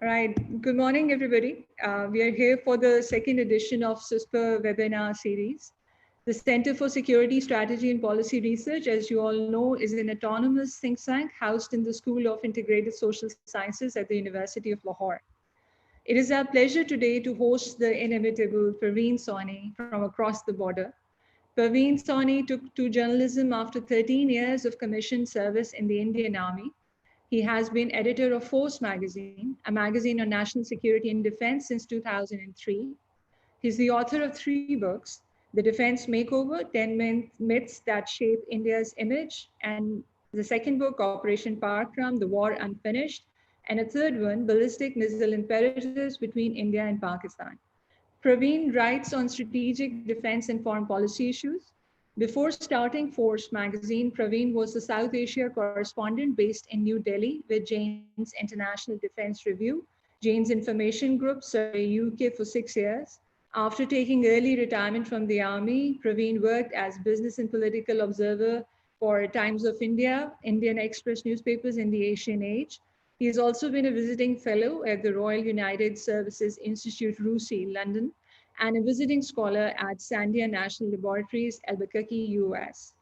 All right. Good morning, everybody. We are here for the second edition of CISPR webinar series. The Center for Security Strategy and Policy Research, as you all know, is an autonomous think tank housed in the School of Integrated Social Sciences at the University of Lahore. It is our pleasure today to host the inimitable Praveen Sawhney from across the border. Praveen Sawhney took to journalism after 13 years of commissioned service in the Indian Army. He has been editor of Force magazine, a magazine on national security and defense since 2003. He's the author of 3 books, The Defense Makeover, 10 Myths That Shape India's Image, and the second book, Operation Parakram, The War Unfinished, and a third one, Ballistic Missile Imperatives Between India and Pakistan. Praveen writes on strategic defense and foreign policy issues. Before starting Force magazine, Praveen was the South Asia correspondent based in New Delhi with Jane's International Defense Review, Jane's Information Group, Survey UK for 6 years. After taking early retirement from the army, Praveen worked as business and political observer for Times of India, Indian Express newspapers in the Asian Age. He has also been a visiting fellow at the Royal United Services Institute, RUSI, London, and a visiting scholar at Sandia National Laboratories, Albuquerque, US.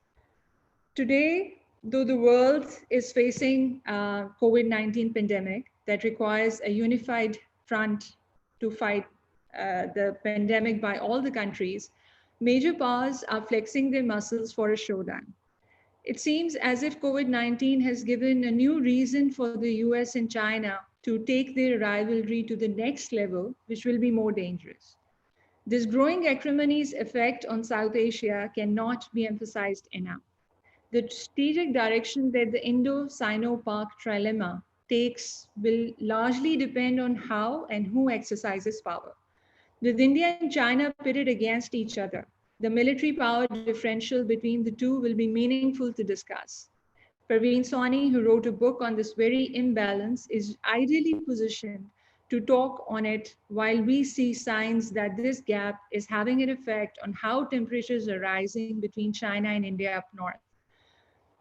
Today, though the world is facing a COVID-19 pandemic that requires a unified front to fight the pandemic by all the countries, major powers are flexing their muscles for a showdown. It seems as if COVID-19 has given a new reason for the US and China to take their rivalry to the next level, which will be more dangerous. This growing acrimony's effect on South Asia cannot be emphasized enough. The strategic direction that the Indo-Sino-Pak trilemma takes will largely depend on how and who exercises power. With India and China pitted against each other, the military power differential between the two will be meaningful to discuss. Praveen Sawhney, who wrote a book on this very imbalance, is ideally positioned to talk on it while we see signs that this gap is having an effect on how temperatures are rising between China and India up north.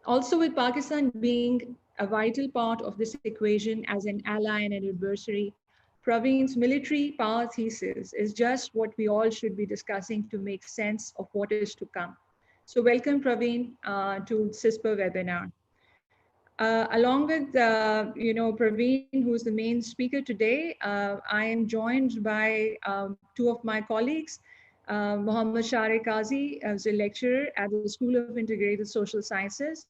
Also, with Pakistan being a vital part of this equation as an ally and an adversary, Praveen's military power thesis is just what we all should be discussing to make sense of what is to come. So welcome, Praveen, to CISPR webinar. Along with, Praveen, who's the main speaker today, I am joined by 2 of my colleagues, Mohammad Shariq Qazi, who's a lecturer at the School of Integrated Social Sciences,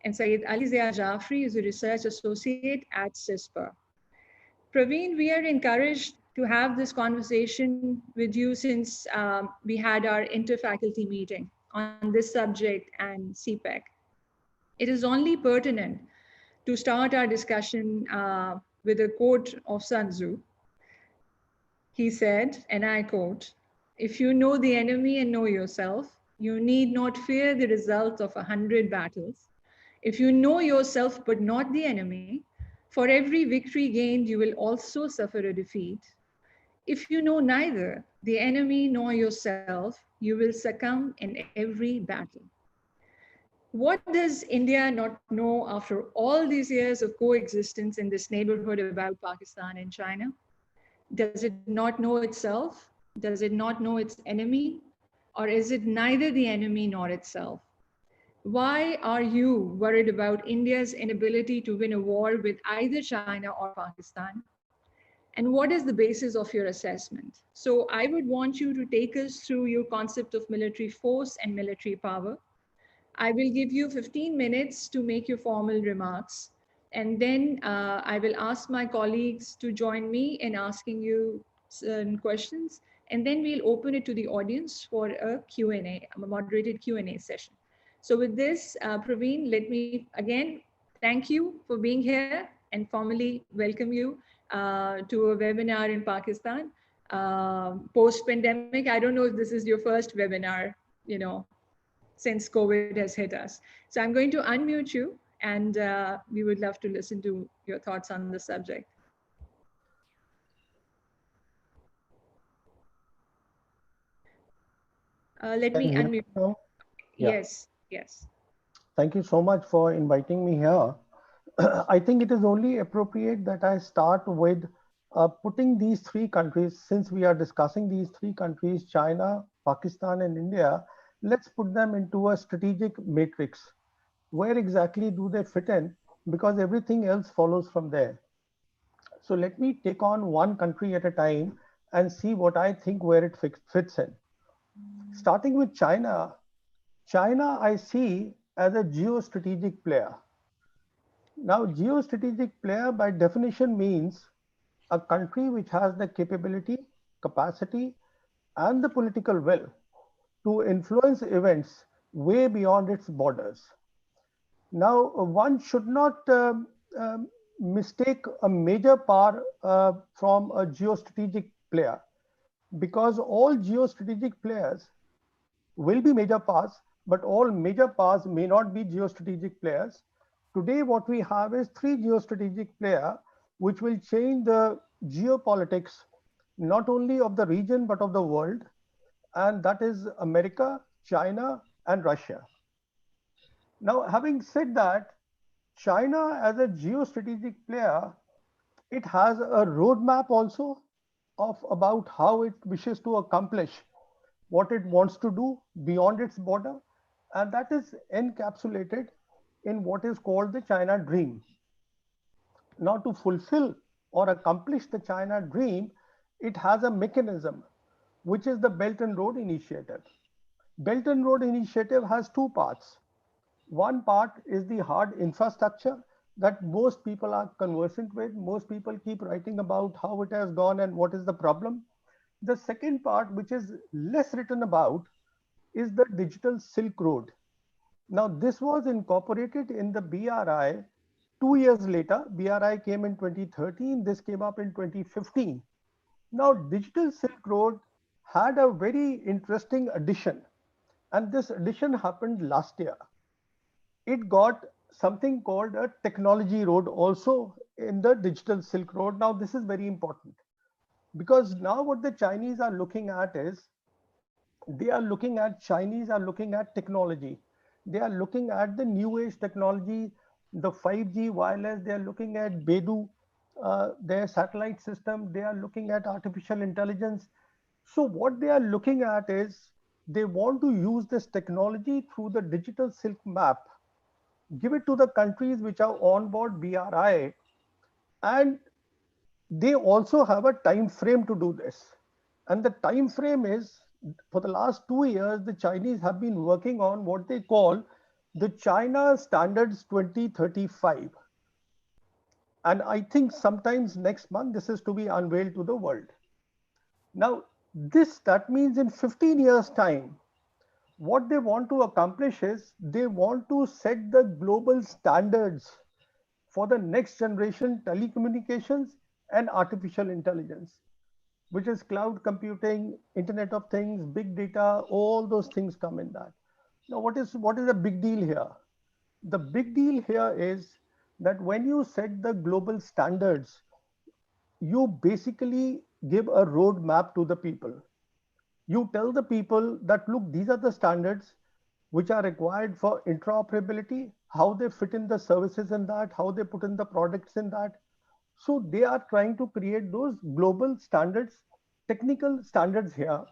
and Syed Ali Zia Jafri, who's a research associate at CISPR. Praveen, we are encouraged to have this conversation with you since we had our interfaculty meeting on this subject and CPEC. It is only pertinent to start our discussion with a quote of Sun Tzu. He said, and I quote, "If you know the enemy and know yourself, you need not fear the result of 100 battles. If you know yourself but not the enemy, for every victory gained, you will also suffer a defeat. If you know neither the enemy nor yourself, you will succumb in every battle." What does India not know after all these years of coexistence in this neighborhood about Pakistan and China? Does it not know itself? Does it not know its enemy? Or is it neither the enemy nor itself? Why are you worried about India's inability to win a war with either China or Pakistan? And what is the basis of your assessment? So I would want you to take us through your concept of military force and military power. I will give you 15 minutes to make your formal remarks. And then I will ask my colleagues to join me in asking you certain questions. And then we'll open it to the audience for a Q&A, a moderated Q&A session. So with this, Praveen, let me again thank you for being here and formally welcome you to a webinar in Pakistan. Post-pandemic, I don't know if this is your first webinar, since COVID has hit us. So I'm going to unmute you, and we would love to listen to your thoughts on the subject. Let me unmute. Yes, yes. Thank you so much for inviting me here. I think it is only appropriate that I start with putting these three countries, since we are discussing these three countries, China, Pakistan, and India, let's put them into a strategic matrix. Where exactly do they fit in? Because everything else follows from there. So let me take on one country at a time and see what I think where it fits in. Starting with China, China I see as a geostrategic player. Now, geostrategic player by definition means a country which has the capability, capacity, and the political will to influence events way beyond its borders. Now, one should not mistake a major power from a geostrategic player, because all geostrategic players will be major powers, but all major powers may not be geostrategic players. Today, what we have is three geostrategic players which will change the geopolitics not only of the region but of the world, and that is America, China, and Russia. Now, having said that, China as a geostrategic player, it has a roadmap also of about how it wishes to accomplish what it wants to do beyond its border, and that is encapsulated in what is called the China Dream. Now, to fulfill or accomplish the China Dream, it has a mechanism, which is the Belt and Road Initiative. Belt and Road Initiative has two parts. One part is the hard infrastructure that most people are conversant with. Most people keep writing about how it has gone and what is the problem. The second part, which is less written about, is the digital Silk Road. Now, this was incorporated in the BRI 2 years later. BRI came in 2013, this came up in 2015. Now, digital Silk Road had a very interesting addition, and this addition happened last year. It got something called a technology road also in the digital Silk Road. Now, this is very important because now what the Chinese are looking at is Chinese are looking at technology. They are looking at the new age technology, the 5G wireless. They are looking at Beidou, their satellite system. They are looking at artificial intelligence. So what they are looking at is they want to use this technology through the digital Silk Map, give it to the countries which are on board BRI, and they also have a time frame to do this. And the time frame is, for the last 2 years, the Chinese have been working on what they call the China Standards 2035. And I think sometimes next month, this is to be unveiled to the world. Now, that means in 15 years' time, what they want to accomplish is they want to set the global standards for the next generation telecommunications and artificial intelligence, which is cloud computing, Internet of Things, big data, all those things come in that. Now, what is the big deal here? The big deal here is that when you set the global standards, you basically give a roadmap to the people. You tell the people that, look, these are the standards which are required for interoperability, how they fit in the services in that, how they put in the products in that. So they are trying to create those global standards, technical standards here.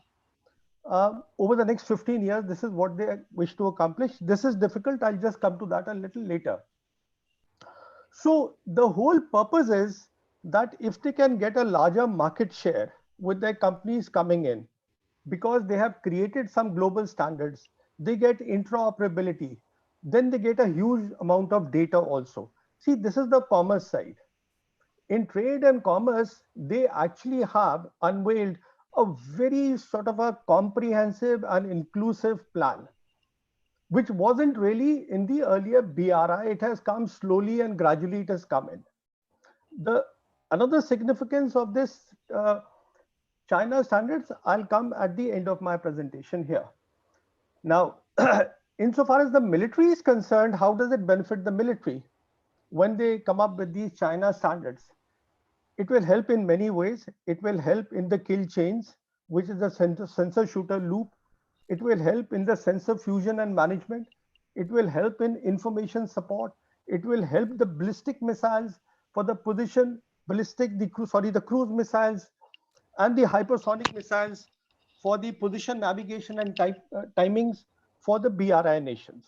Over the next 15 years, this is what they wish to accomplish. This is difficult. I'll just come to that a little later. So the whole purpose is that if they can get a larger market share with their companies coming in, because they have created some global standards, they get interoperability, then they get a huge amount of data also. See, this is the commerce side. In trade and commerce, they actually have unveiled a very sort of a comprehensive and inclusive plan, which wasn't really in the earlier BRI. It has come slowly and gradually it has come in. Another significance of this China standards, I'll come at the end of my presentation here. Now, insofar as the military is concerned, how does it benefit the military when they come up with these China standards? It will help in many ways. It will help in the kill chains, which is the sensor shooter loop. It will help in the sensor fusion and management. It will help in information support. It will help the ballistic missiles for the position the cruise missiles and the hypersonic missiles for the position navigation and timings for the BRI nations.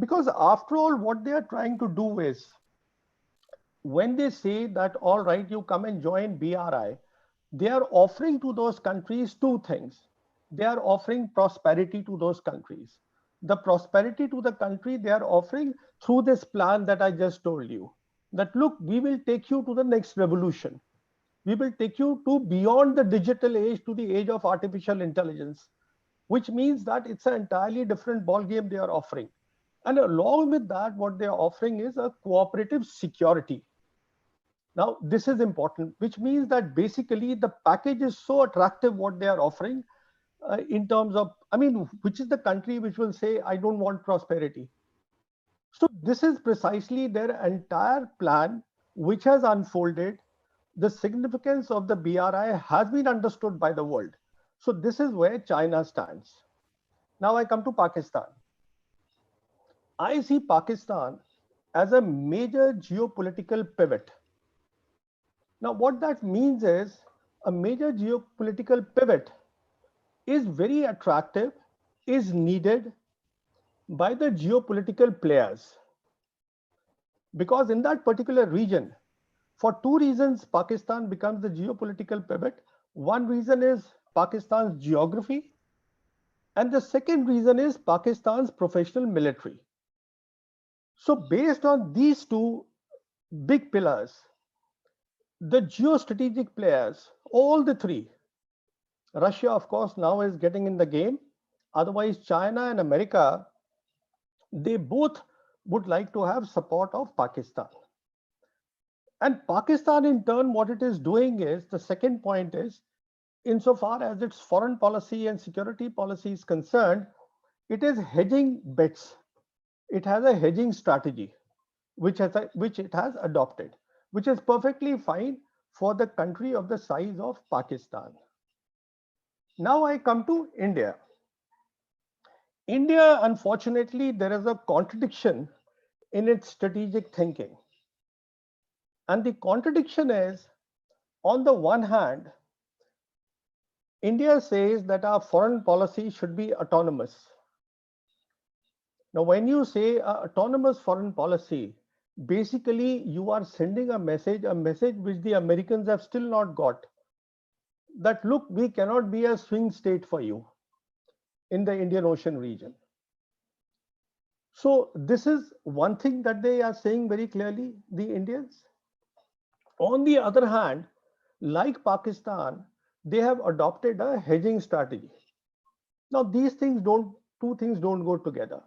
Because after all, what they are trying to do is, when they say that, all right, you come and join BRI, they are offering to those countries two things. They are offering prosperity to those countries. The prosperity to the country they are offering through this plan that I just told you. That look, we will take you to the next revolution. We will take you to beyond the digital age to the age of artificial intelligence, which means that it's an entirely different ball game they are offering. And along with that, what they are offering is a cooperative security. Now, this is important, which means that basically the package is so attractive what they are offering in terms of, I mean, which is the country which will say, I don't want prosperity. So this is precisely their entire plan, which has unfolded. The significance of the BRI has been understood by the world. So this is where China stands. Now I come to Pakistan. I see Pakistan as a major geopolitical pivot. Now, what that means is a major geopolitical pivot is very attractive, is needed by the geopolitical players. Because in that particular region, for two reasons, Pakistan becomes the geopolitical pivot. One reason is Pakistan's geography, and the second reason is Pakistan's professional military. So, based on these two big pillars, the geostrategic players, all the three, Russia, of course, now is getting in the game. Otherwise, China and America, they both would like to have support of Pakistan. And Pakistan, in turn, what it is doing is, the second point is, insofar as its foreign policy and security policy is concerned, it is hedging bets. It has a hedging strategy, which it has adopted, which is perfectly fine for the country of the size of Pakistan. Now I come to India. India, unfortunately, there is a contradiction in its strategic thinking. And the contradiction is, on the one hand, India says that our foreign policy should be autonomous. Now, when you say autonomous foreign policy, basically you are sending a message which the Americans have still not got, that look, we cannot be a swing state for you in the Indian Ocean region. So this is one thing that they are saying very clearly, the Indians. On the other hand, like Pakistan, they have adopted a hedging strategy. Now, two things don't go together.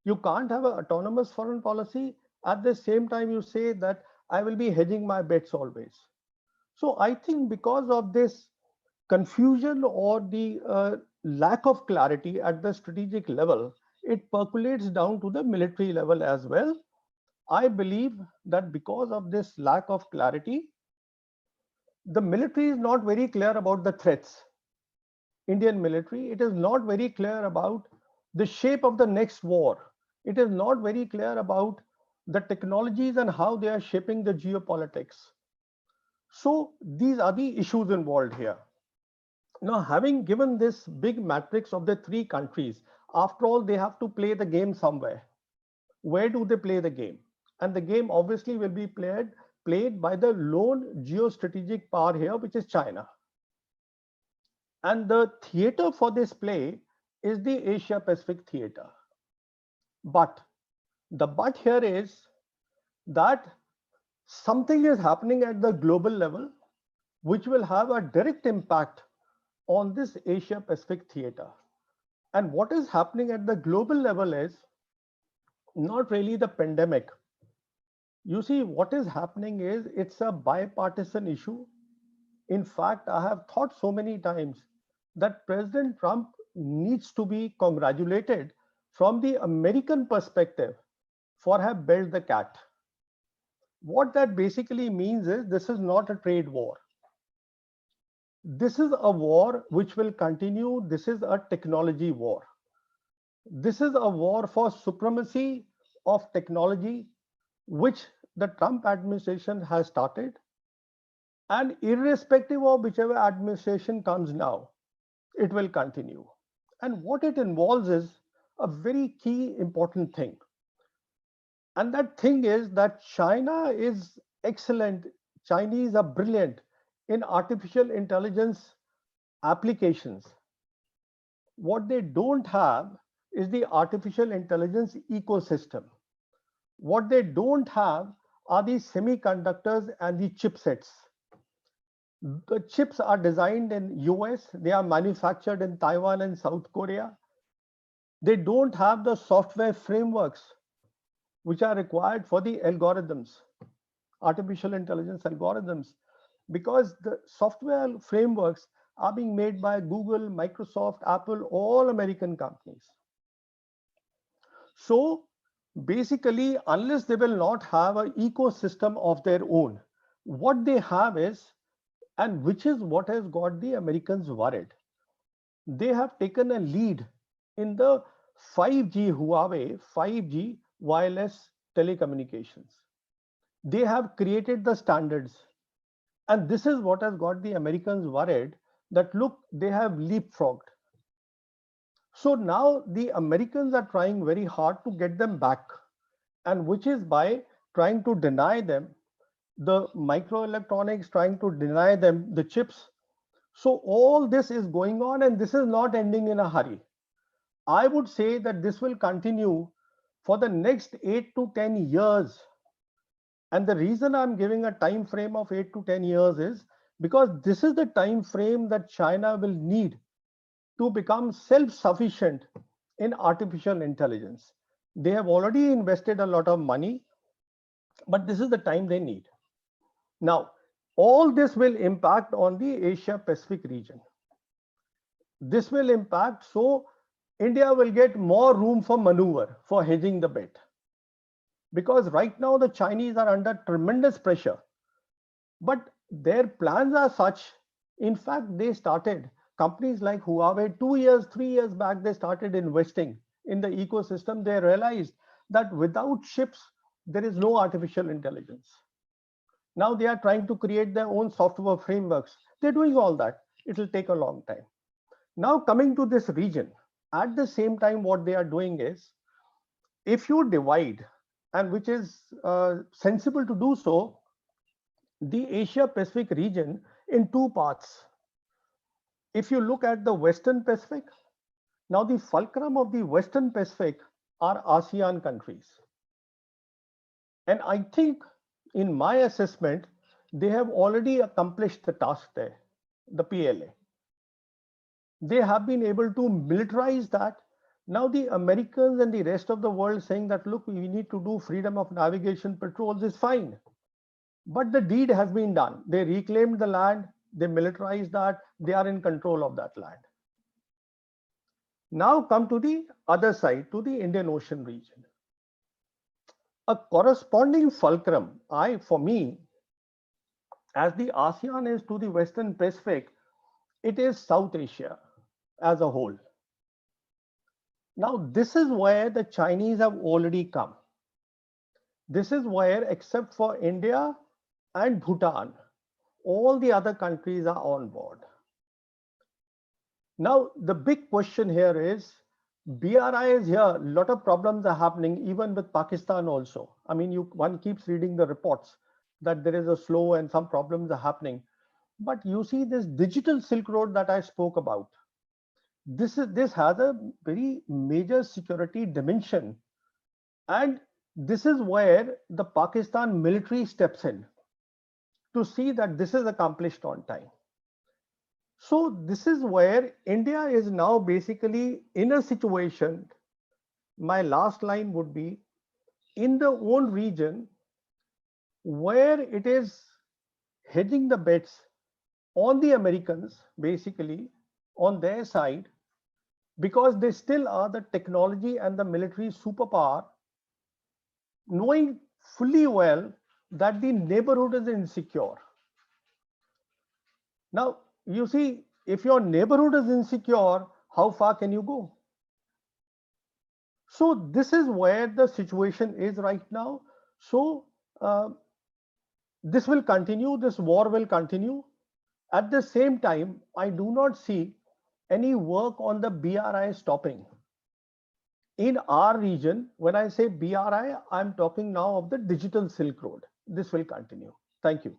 You can't have an autonomous foreign policy. At the same time, you say that I will be hedging my bets always. So I think because of this confusion or the lack of clarity at the strategic level, it percolates down to the military level as well. I believe that because of this lack of clarity, the military is not very clear about the threats. Indian military, it is not very clear about the shape of the next war. It is not very clear about the technologies and how they are shaping the geopolitics. So these are the issues involved here. Now, having given this big matrix of the three countries, after all, they have to play the game somewhere. Where do they play the game? And the game obviously will be played by the lone geostrategic power here, which is China. And the theater for this play is the Asia Pacific theater. But the but here is that something is happening at the global level, which will have a direct impact on this Asia Pacific theater. And what is happening at the global level is not really the pandemic. You see, what is happening is it's a bipartisan issue. In fact, I have thought so many times that President Trump needs to be congratulated from the American perspective for have built the cat. What that basically means is this is not a trade war. This is a war which will continue. This is a technology war. This is a war for supremacy of technology, which the Trump administration has started. And irrespective of whichever administration comes now, it will continue. And what it involves is a very key important thing. And that thing is that China is excellent. Chinese are brilliant in artificial intelligence applications. What they don't have is the artificial intelligence ecosystem. What they don't have are the semiconductors and the chipsets. The chips are designed in US, they are manufactured in Taiwan and South Korea. They don't have the software frameworks which are required for the algorithms, artificial intelligence algorithms, because the software frameworks are being made by Google, Microsoft, Apple, all American companies. So basically, unless they will not have an ecosystem of their own, what they have is, and which is what has got the Americans worried, they have taken a lead in the 5G Huawei 5G wireless telecommunications. They have created the standards. And this is what has got the Americans worried that look, they have leapfrogged. So now the Americans are trying very hard to get them back, and which is by trying to deny them the microelectronics, trying to deny them the chips. So all this is going on, and this is not ending in a hurry. I would say that this will continue for the next 8 to 10 years. And the reason I'm giving a time frame of 8 to 10 years is because this is the time frame that China will need to become self-sufficient in artificial intelligence. They have already invested a lot of money, but this is the time they need. Now, all this will impact on the Asia Pacific region. This will impact, so India will get more room for maneuver for hedging the bet. Because right now the Chinese are under tremendous pressure, but their plans are such. In fact, they started, companies like Huawei 2 years, 3 years back, they started investing in the ecosystem. They realized that without chips, there is no artificial intelligence. Now they are trying to create their own software frameworks. They're doing all that. It will take a long time. Now coming to this region, at the same time, what they are doing is, if you divide, and which is sensible to do so, the Asia Pacific region in two parts. If you look at the Western Pacific, now the fulcrum of the Western Pacific are ASEAN countries. And I think in my assessment, they have already accomplished the task there, the PLA. They have been able to militarize that. Now the Americans and the rest of the world saying that, look, we need to do freedom of navigation patrols is fine. But the deed has been done. They reclaimed the land, they militarized that, they are in control of that land. Now come to the other side, to the Indian Ocean region. A corresponding fulcrum, for me, as the ASEAN is to the Western Pacific, it is South Asia as a whole. Now, this is where the Chinese have already come. This is where, except for India and Bhutan, all the other countries are on board. Now, the big question here is, BRI is here, a lot of problems are happening, even with Pakistan also. I mean, one keeps reading the reports that there is a slow and some problems are happening. But you see this digital Silk Road that I spoke about, this has a very major security dimension. And this is where the Pakistan military steps in to see that this is accomplished on time. So this is where India is now basically in a situation, my last line would be, in the own region where it is hedging the bets on the Americans, basically on their side, because they still are the technology and the military superpower, knowing fully well that the neighborhood is insecure. Now, you see, if your neighborhood is insecure, how far can you go? So this is where the situation is right now. So This will continue, this war will continue. At the same time, I do not see any work on the BRI stopping. In our region, when I say BRI, I'm talking now of the digital Silk Road. This will continue. Thank you.